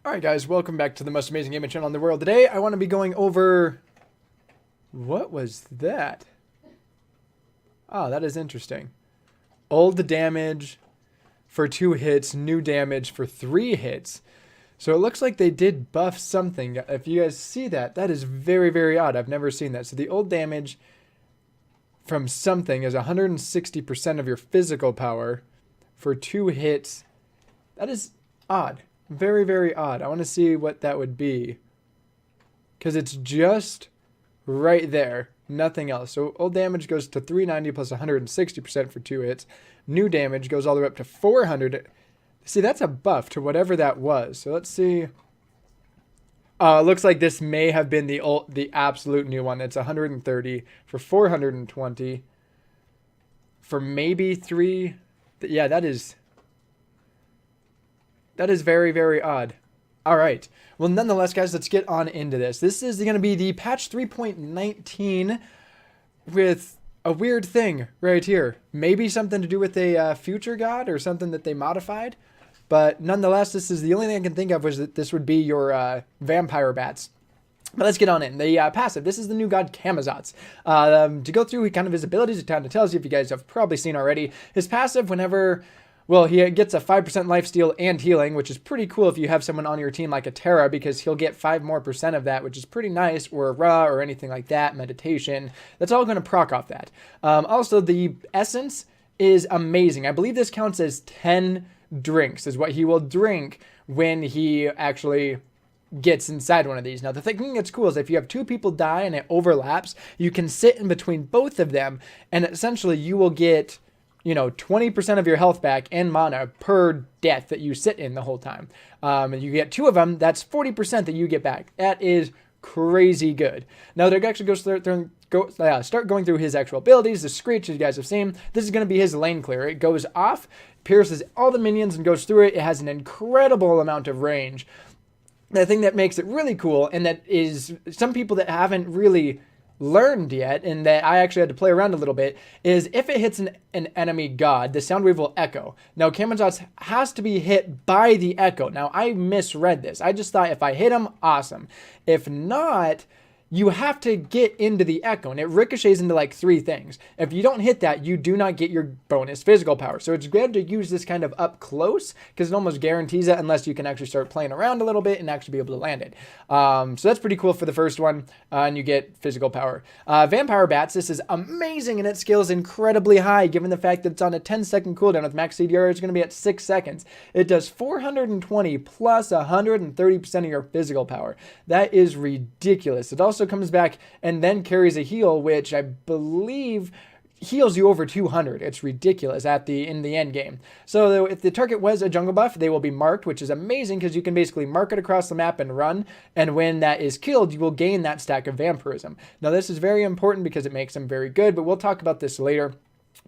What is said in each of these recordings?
Alright guys, welcome back to the most amazing gaming channel in the world. Today I want to be going over... What was that? Oh, that is interesting. Old damage for 2 hits, new damage for 3 hits. So it looks like they did buff something. If you guys see that, that is very, very odd. I've never seen that. So the old damage from something is 160% of your physical power for 2 hits. That is odd. Very, very odd. I want to see what that would be. Because it's just right there. Nothing else. So old damage goes to 390 plus 160% for 2 hits. New damage goes all the way up to 400. See, that's a buff to whatever that was. So let's see. It looks like this may have been the absolute new one. It's 130 for 420 for maybe 3. Yeah, that is very, very odd. All right. Well, nonetheless, guys, let's get on into this. This is going to be the patch 3.19 with a weird thing right here. Maybe something to do with a future god or something that they modified. But nonetheless, this is the only thing I can think of was that this would be your vampire bats. But let's get on in. The passive. This is the new god Camazotz. To go through kind of his abilities, it kind of tells you, if you guys have probably seen already, his passive whenever... Well, he gets a 5% lifesteal and healing, which is pretty cool if you have someone on your team like a Terra, because he'll get 5% more of that, which is pretty nice, or a Ra, or anything like that, meditation. That's all going to proc off that. Also, the essence is amazing. I believe this counts as 10 drinks, is what he will drink when he actually gets inside one of these. Now, the thing that's cool is if you have 2 people die and it overlaps, you can sit in between both of them, and essentially you will get... 20% of your health back and mana per death that you sit in the whole time. And you get 2 of them, that's 40% that you get back. That is crazy good. Now, they're actually start going through his actual abilities. The Screech, as you guys have seen, this is going to be his lane clear. It goes off, pierces all the minions, and goes through it. It has an incredible amount of range. The thing that makes it really cool, and that is some people that haven't really learned yet, and that I actually had to play around a little bit, is if it hits an enemy god, the sound wave will echo. Now, Camazotz has to be hit by the echo. Now, I misread this. I just thought if I hit him, awesome. If not, you have to get into the echo, and it ricochets into like 3 things. If you don't hit that, you do not get your bonus physical power. So it's good to use this kind of up close, because it almost guarantees it, unless you can actually start playing around a little bit and actually be able to land it. So that's pretty cool for the first one, and you get physical power. Vampire Bats, this is amazing, and it scales incredibly high, given the fact that it's on a 10-second cooldown. With max CDR, it's going to be at 6 seconds. It does 420 plus 130% of your physical power. That is ridiculous. It also comes back and then carries a heal, which I believe heals you over 200. It's ridiculous in the end game. So if the target was a jungle buff, they will be marked, which is amazing because you can basically mark it across the map and run, and when that is killed, you will gain that stack of vampirism. Now, this is very important because it makes them very good, but we'll talk about this later.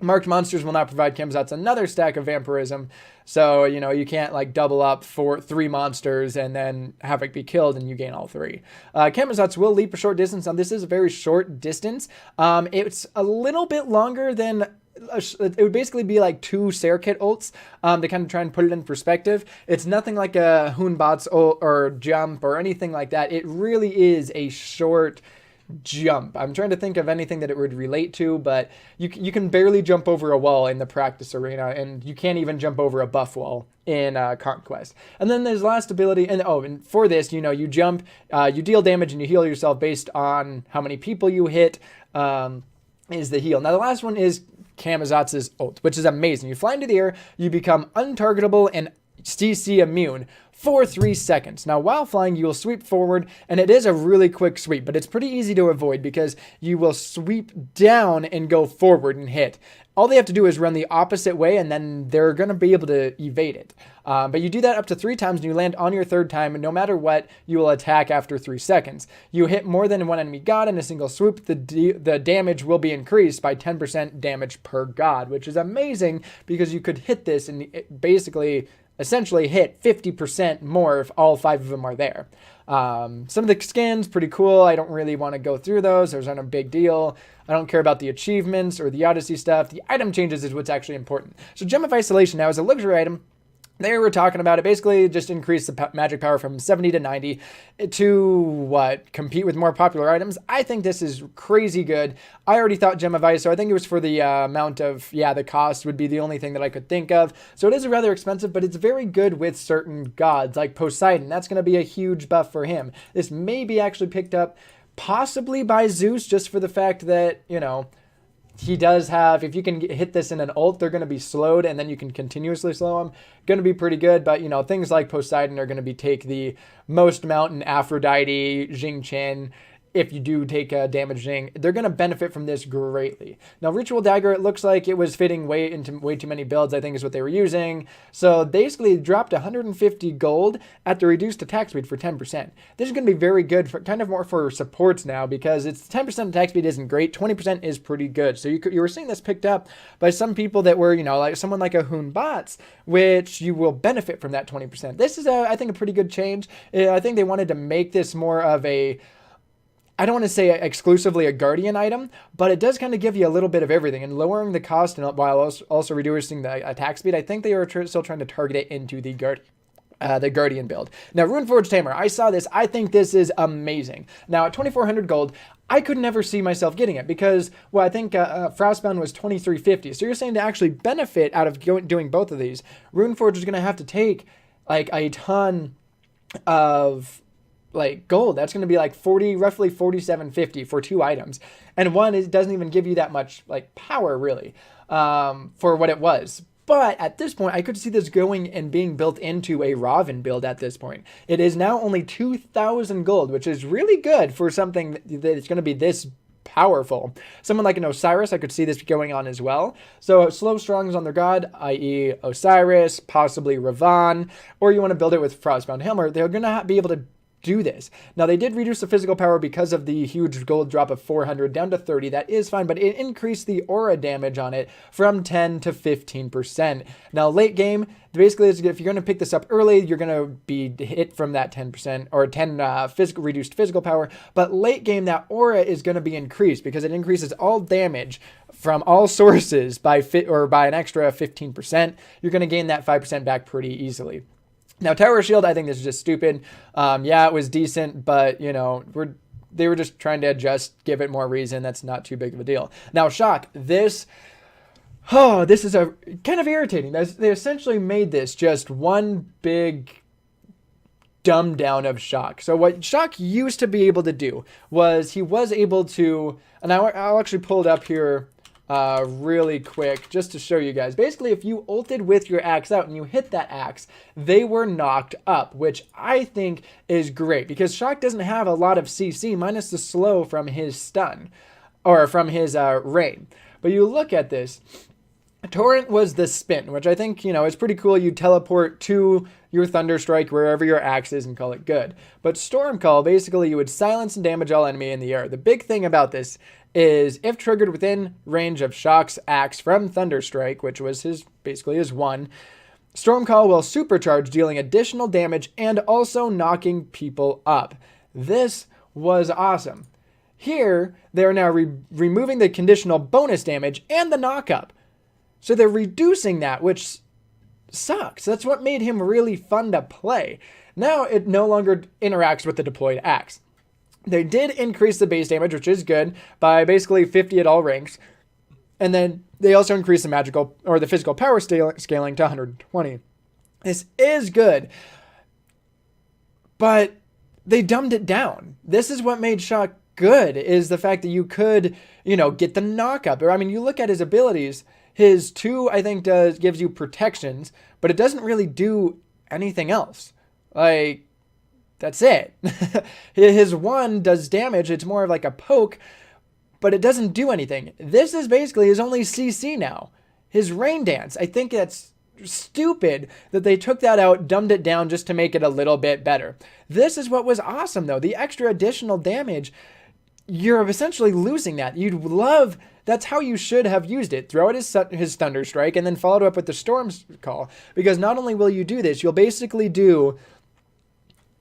Marked monsters will not provide Camazotz another stack of vampirism, so you can't like double up for 3 monsters and then have it be killed and you gain all 3. Camazotz will leap a short distance. Now, this is a very short distance. It's a little bit longer than it would basically be like 2 Serkit ults to kind of try and put it in perspective. It's nothing like a Hoonbot's ult or jump or anything like that. It really is a short jump. I'm trying to think of anything that it would relate to, but you can barely jump over a wall in the practice arena, and you can't even jump over a buff wall in Conquest. And then there's last ability, and for this, you jump, you deal damage, and you heal yourself based on how many people you hit, is the heal. Now, the last one is Camazotz's ult, which is amazing. You fly into the air, you become untargetable and CC immune for 3 seconds. Now, while flying, you will sweep forward, and it is a really quick sweep, but it's pretty easy to avoid because you will sweep down and go forward and hit. All they have to do is run the opposite way, and then they're going to be able to evade it. But you do that up to 3 times, and you land on your 3rd time, and no matter what, you will attack after 3 seconds. You hit more than 1 enemy god in a single swoop, the damage will be increased by 10% damage per god, which is amazing because you could hit this and basically essentially hit 50% more if all 5 of them are there. Some of the skins, pretty cool. I don't really want to go through those. Those aren't a big deal. I don't care about the achievements or the Odyssey stuff. The item changes is what's actually important. So Gem of Isolation now is a luxury item They were talking about it. Basically, just increase the magic power from 70 to 90 to what? Compete with more popular items. I think this is crazy good. I already thought Gem of Ice, so I think it was for the amount of, the cost would be the only thing that I could think of. So it is rather expensive, but it's very good with certain gods like Poseidon. That's going to be a huge buff for him. This may be actually picked up possibly by Zeus just for the fact that, he does have, if you can hit this in an ult, they're going to be slowed, and then you can continuously slow them. Going to be pretty good, but, things like Poseidon are going to take the most mountain, Aphrodite, Jing Chen. If you do take a damaging, they're going to benefit from this greatly. Now, Ritual Dagger, it looks like it was fitting way too many builds, I think is what they were using. So basically dropped 150 gold at the reduced attack speed for 10%. This is going to be very good, for kind of more for supports now, because it's 10% attack speed isn't great, 20% is pretty good. So you were seeing this picked up by some people that were, like someone like a Hoon Bots, which you will benefit from that 20%. This is, I think, a pretty good change. I think they wanted to make this more of a, I don't want to say exclusively a Guardian item, but it does kind of give you a little bit of everything, and lowering the cost and while also reducing the attack speed. I think they are still trying to target it into the Guardian build. Now, Runeforged Tamer, I saw this. I think this is amazing. Now, at 2,400 gold, I could never see myself getting it because, well, I think Frostbound was 2,350. So you're saying to actually benefit out of doing both of these, Runeforged is going to have to take like a ton of gold. That's going to be like roughly 47.50 for 2 items, and one it doesn't even give you that much power really for what it was. But at this point, I could see this going and being built into a Raven build at this point. It is now only 2,000 gold, which is really good for something that is going to be this powerful. Someone like an Osiris, I could see this going on as well. So slow strongs on their god, i.e. Osiris, possibly Ravan, or you want to build it with Frostbound Helmer, they're going to be able to do this. Now, they did reduce the physical power because of the huge gold drop of 400 down to 30. That is fine, but it increased the aura damage on it from 10 to 15%. Now, late game, basically, if you're going to pick this up early, you're going to be hit from that 10% or 10 reduced physical power. But late game, that aura is going to be increased because it increases all damage from all sources by an extra 15%. You're going to gain that 5% back pretty easily. Now, Tower Shield, I think this is just stupid. It was decent, but, they were just trying to give it more reason. That's not too big of a deal. Now, Shock, this is a kind of irritating. They essentially made this just one big dumbed down of Shock. So what Shock used to be able to do was he was able to, and I'll actually pull it up here really quick just to show you guys. Basically, if you ulted with your axe out and you hit that axe, they were knocked up, which I think is great because Shock doesn't have a lot of CC minus the slow from his stun or from his rain. But you look at this, Torrent was the spin, which I think, is pretty cool. You teleport to your Thunderstrike wherever your axe is and call it good. But Storm Call, basically you would silence and damage all enemy in the air. The big thing about this is if triggered within range of Shock's axe from Thunderstrike, which was basically his one, Storm Call will supercharge, dealing additional damage and also knocking people up. This was awesome. Here, they're now removing the conditional bonus damage and the knockup. So they're reducing that, which sucks. That's what made him really fun to play. Now it no longer interacts with the deployed axe. They did increase the base damage, which is good, by basically 50 at all ranks. And then they also increased the physical power scaling to 120. This is good. But they dumbed it down. This is what made Shock good, is the fact that you could, get the knockup. I mean, you look at his abilities, his 2, I think, gives you protections, but it doesn't really do anything else. That's it. His 1 does damage. It's more of like a poke, but it doesn't do anything. This is basically his only CC now. His Rain Dance. I think that's stupid that they took that out, dumbed it down just to make it a little bit better. This is what was awesome, though. The extra additional damage, you're essentially losing that. That's how you should have used it. Throw out his Thunderstrike and then follow it up with the Storm Call. Because not only will you do this, you'll basically do...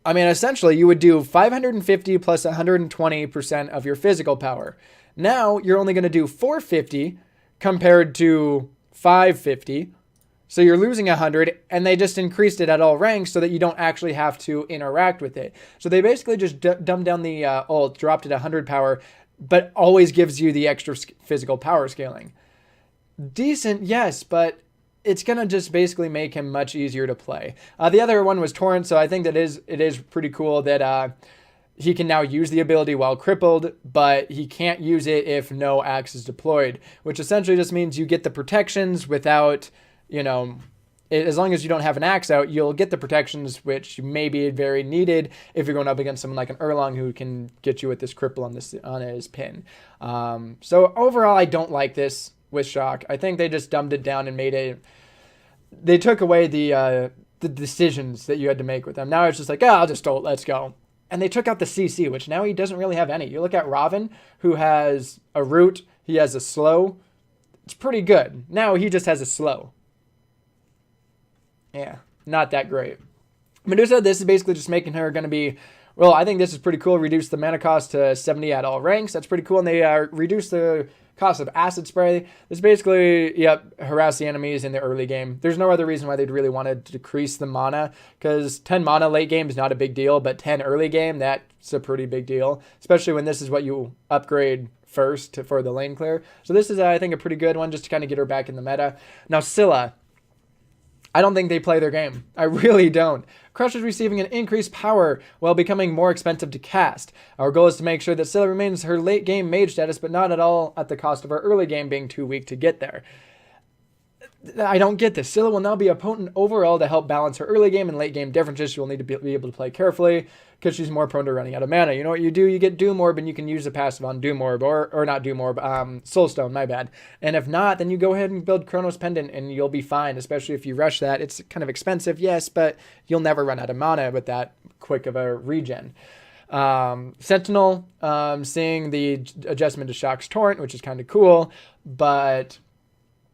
essentially, you would do 550 plus 120% of your physical power. Now, you're only going to do 450 compared to 550. So you're losing 100, and they just increased it at all ranks so that you don't actually have to interact with it. So they basically just dumbed down the ult, dropped it 100 power, but always gives you the extra physical power scaling. Decent, yes, but it's going to just basically make him much easier to play. The other one was Torrent, so I think that it is pretty cool that he can now use the ability while crippled, but he can't use it if no axe is deployed, which essentially just means you get the protections without, as long as you don't have an axe out, you'll get the protections, which may be very needed if you're going up against someone like an Erlang who can get you with this cripple on his pin. So overall, I don't like this with Shock. I think they just dumbed it down and they took away the decisions that you had to make with them. Now it's just like, I'll just ult, let's go. And they took out the CC, which now he doesn't really have any. You look at Raven, who has a root, he has a slow. It's pretty good. Now he just has a slow. Yeah, not that great. Medusa, this is basically just making her going to be, well, I think this is pretty cool. Reduce the mana cost to 70 at all ranks. That's pretty cool. And they reduce the cost of acid spray. This basically, harass the enemies in the early game. There's no other reason why they'd really want to decrease the mana, because 10 mana late game is not a big deal, but 10 early game, that's a pretty big deal, especially when this is what you upgrade first for the lane clear. So this is, I think, a pretty good one just to kind of get her back in the meta. Now, Scylla, I don't think they play their game. I really don't. Crush is receiving an increased power while becoming more expensive to cast. Our goal is to make sure that Scylla remains her late game mage status, but not at all at the cost of her early game being too weak to get there. I don't get this. Scylla will now be a potent overall to help balance her early game and late game differences. She will need to be able to play carefully because she's more prone to running out of mana. You know what you do? You get Doom Orb and you can use the passive on Doom Orb, or not Doom Orb, Soulstone, my bad. And if not, then you go ahead and build Chronos Pendant and you'll be fine, especially if you rush that. It's kind of expensive, yes, but you'll never run out of mana with that quick of a regen. Sentinel, seeing the adjustment to Shock's Torrent, which is kind of cool, but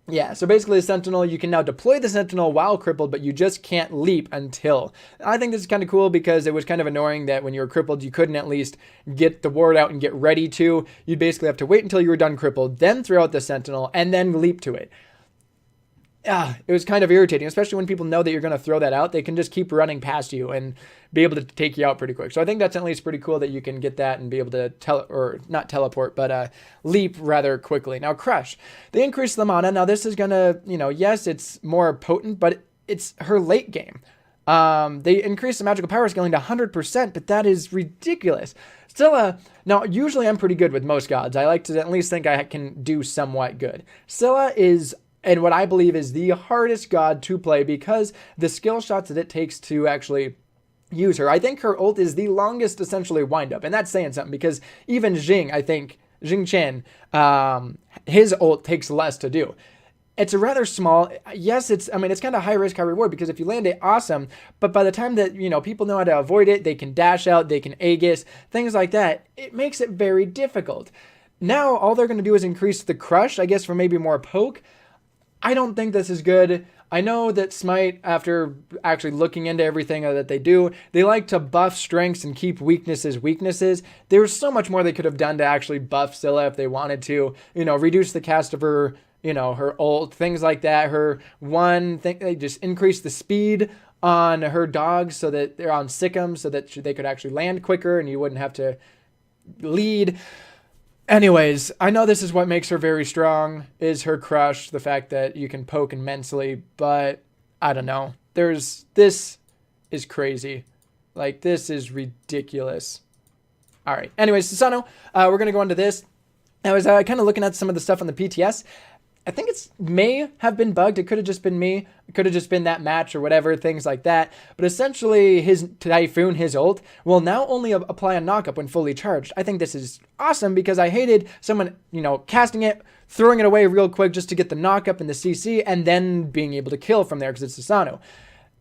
yeah, so basically the Sentinel, you can now deploy the Sentinel while crippled, but you just can't leap until. I think this is kind of cool because it was kind of annoying that when you were crippled, you couldn't at least get the ward out and get ready to. You'd basically have to wait until you were done crippled, then throw out the Sentinel, and then leap to it. It was kind of irritating, especially when people know that you're going to throw that out. They can just keep running past you and be able to take you out pretty quick. So I think that's at least pretty cool that you can get that and be able to not teleport, but leap rather quickly. Now, Crush, they increase the mana. Now, this is going to, yes, it's more potent, but it's her late game. They increase the magical power scaling to 100%, but that is ridiculous. Scylla, now, usually I'm pretty good with most gods. I like to at least think I can do somewhat good. Scylla is, and what I believe is the hardest god to play because the skill shots that it takes to actually use her. I think her ult is the longest essentially wind up, and that's saying something because even Jing Chen, his ult takes less to do. It's a rather small, yes, it's kind of high risk, high reward because if you land it, awesome, but by the time that, people know how to avoid it, they can dash out, they can Aegis, things like that, it makes it very difficult. Now, all they're going to do is increase the Crush, I guess, for maybe more poke. I don't think this is good. I know that Smite, after actually looking into everything that they do, they like to buff strengths and keep weaknesses. There's so much more they could have done to actually buff Scylla if they wanted to, reduce the cast of her, her ult, things like that. Her one thing, they just increase the speed on her dogs so that they're on Sikkim so that they could actually land quicker and you wouldn't have to lead. Anyways, I know this is what makes her very strong, is her Crush, the fact that you can poke immensely, but I don't know. This is crazy. Like, this is ridiculous. All right. Anyways, Susano, we're going to go into this. I was kind of looking at some of the stuff on the PTS. I think it may have been bugged. It could have just been me. It could have just been that match or whatever, things like that. But essentially, his Typhoon, his ult, will now only apply a knockup when fully charged. I think this is awesome because I hated someone, casting it, throwing it away real quick just to get the knockup and the CC, and then being able to kill from there because it's Susano.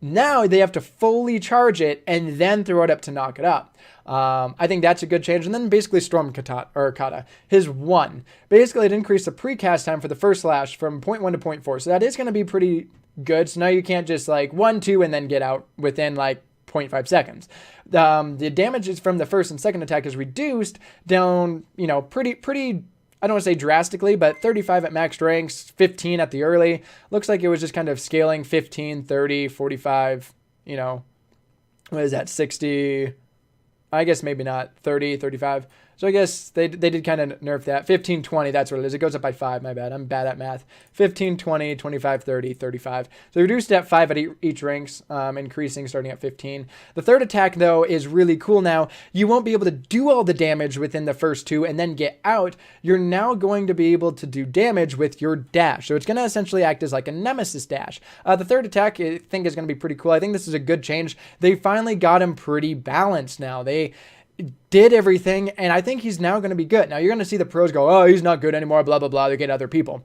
Now they have to fully charge it and then throw it up to knock it up. I think that's a good change. And then basically Storm Kata, his 1. Basically it increased the precast time for the first slash from 0.1 to 0.4. So that is going to be pretty good. So now you can't just 1, 2, and then get out within 0.5 seconds. The damage is from the first and second attack is reduced down, pretty I don't want to say drastically, but 35 at max ranks, 15 at the early. Looks like it was just kind of scaling 15, 30, 45, you know, what is that, 60, I guess maybe not, 30, 35. So I guess they did kind of nerf that. 15, 20, that's what it is. It goes up by 5, my bad. I'm bad at math. 15, 20, 25, 30, 35. So reduced at 5 at each ranks, increasing starting at 15. The third attack, though, is really cool now. You won't be able to do all the damage within the first 2 and then get out. You're now going to be able to do damage with your dash. So it's going to essentially act as like a nemesis dash. The third attack, I think, is going to be pretty cool. I think this is a good change. They finally got him pretty balanced now. They did everything, and I think he's now going to be good. Now, you're going to see the pros go, oh, he's not good anymore, blah, blah, blah, they get other people.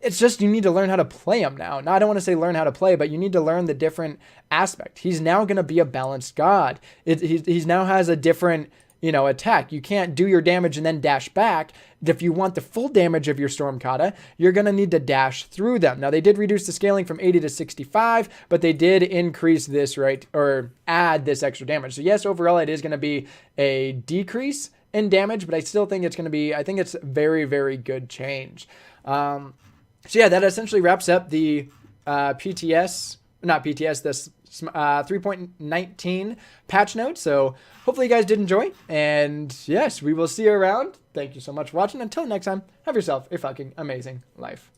It's just you need to learn how to play him now. Now, I don't want to say learn how to play, but you need to learn the different aspect. He's now going to be a balanced god. He's now has a different, you know, attack. You can't do your damage and then dash back. If you want the full damage of your Storm Kata, you're going to need to dash through them. Now, they did reduce the scaling from 80 to 65, but they did increase this, right, or add this extra damage. So yes, overall, it is going to be a decrease in damage, but I still think it's going to be, I think it's a very, very good change. So yeah, that essentially wraps up the this 3.19 patch note. So hopefully you guys did enjoy, and yes, we will see you around. Thank you so much for watching. Until next time, have yourself a fucking amazing life.